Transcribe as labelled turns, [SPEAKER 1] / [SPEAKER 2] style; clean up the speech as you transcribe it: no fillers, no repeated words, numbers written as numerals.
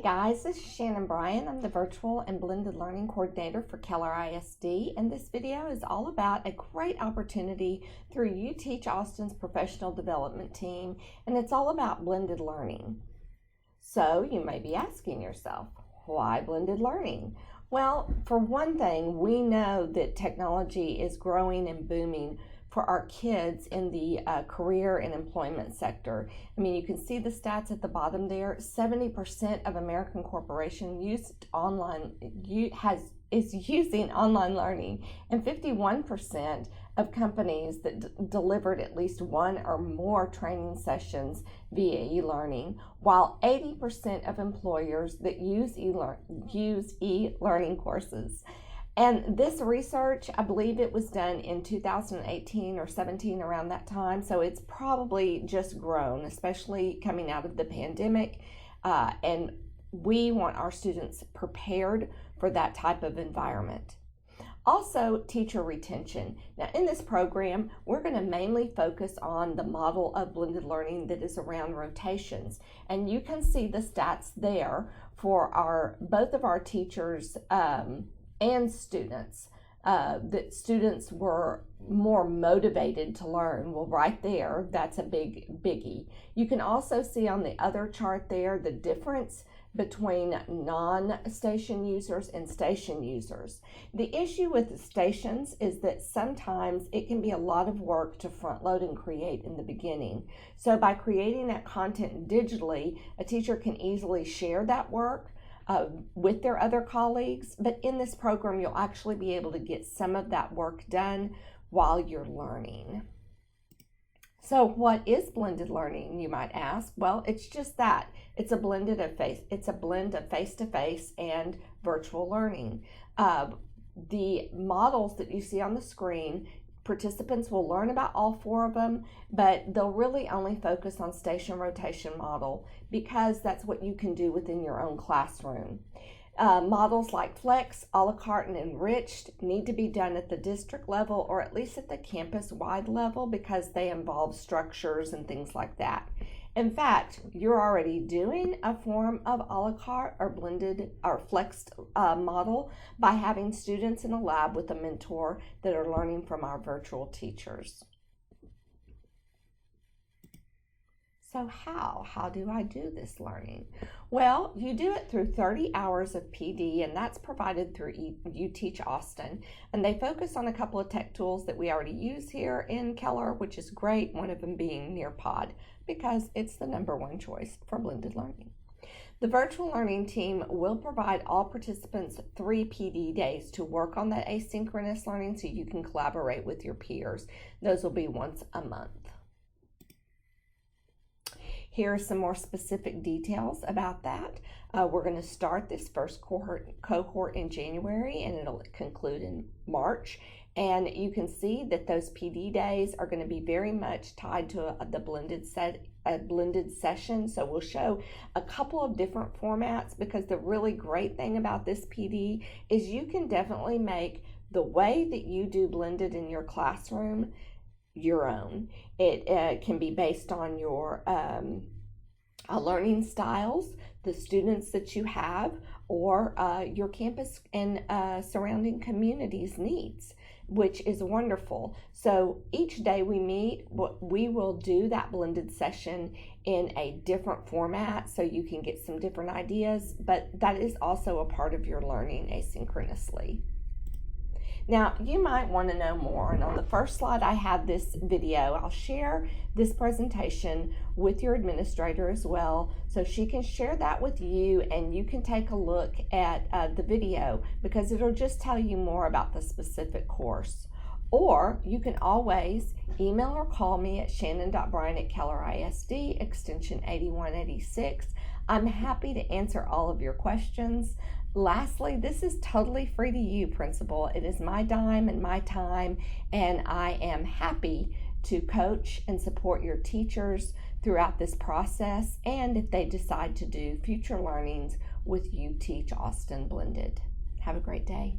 [SPEAKER 1] guys, this is Shannon Bryan. I'm the Virtual and Blended Learning Coordinator for Keller ISD, and this video is all about a great opportunity through UTeach Austin's professional development team, and it's all about blended learning. So you may be asking yourself, why blended learning? Well, for one thing, we know that technology is growing and booming for our kids in the career and employment sector. I mean, you can see the stats at the bottom there. 70% of American corporations is using online learning, and 51% of companies that delivered at least one or more training sessions via e-learning, while 80% of employers that use e-learning courses. And this research, I believe it was done in 2018 or 17, around that time. So it's probably just grown, especially coming out of the pandemic. And we want our students prepared for that type of environment. Also, teacher retention. Now, in this program, we're going to mainly focus on the model of blended learning that is around rotations. And you can see the stats there for both of our teachers and students, that students were more motivated to learn. Well, right there, that's a biggie. You can also see on the other chart there the difference between non-station users and station users. The issue with the stations is that sometimes it can be a lot of work to front load and create in the beginning. So by creating that content digitally, a teacher can easily share that work with their other colleagues, but in this program you'll actually be able to get some of that work done while you're learning. So what is blended learning, you might ask? Well, it's just that. It's a blend of face-to-face and virtual learning. The models that you see on the screen, participants will learn about all four of them, but they'll really only focus on station rotation model because that's what you can do within your own classroom. Models like Flex, a la carte, and Enriched need to be done at the district level or at least at the campus-wide level because they involve structures and things like that. In fact, you're already doing a form of a la carte or blended or flexed model by having students in a lab with a mentor that are learning from our virtual teachers. So how do I do this learning? Well, you do it through 30 hours of PD, and that's provided through UTeach Austin. And they focus on a couple of tech tools that we already use here in Keller, which is great, one of them being Nearpod, because it's the #1 choice for blended learning. The virtual learning team will provide all participants 3 PD days to work on that asynchronous learning so you can collaborate with your peers. Those will be once a month. Here are some more specific details about that. We're going to start this first cohort in January, and it'll conclude in March. And you can see that those PD days are going to be very much tied to the blended session. So we'll show a couple of different formats, because the really great thing about this PD is you can definitely make the way that you do blended in your classroom your own. It can be based on your learning styles, the students that you have, or your campus and surrounding community's needs, which is wonderful. So each day we meet, we will do that blended session in a different format so you can get some different ideas, but that is also a part of your learning asynchronously. Now, you might want to know more, and on the first slide I have this video. I'll share this presentation with your administrator as well, so she can share that with you and you can take a look at the video, because it'll just tell you more about the specific course. Or you can always email or call me at shannon.bryan@kellerisd, extension 8186. I'm happy to answer all of your questions. Lastly, this is totally free to you, principal. It is my dime and my time, and I am happy to coach and support your teachers throughout this process, and if they decide to do future learnings with UTeach Austin Blended. Have a great day.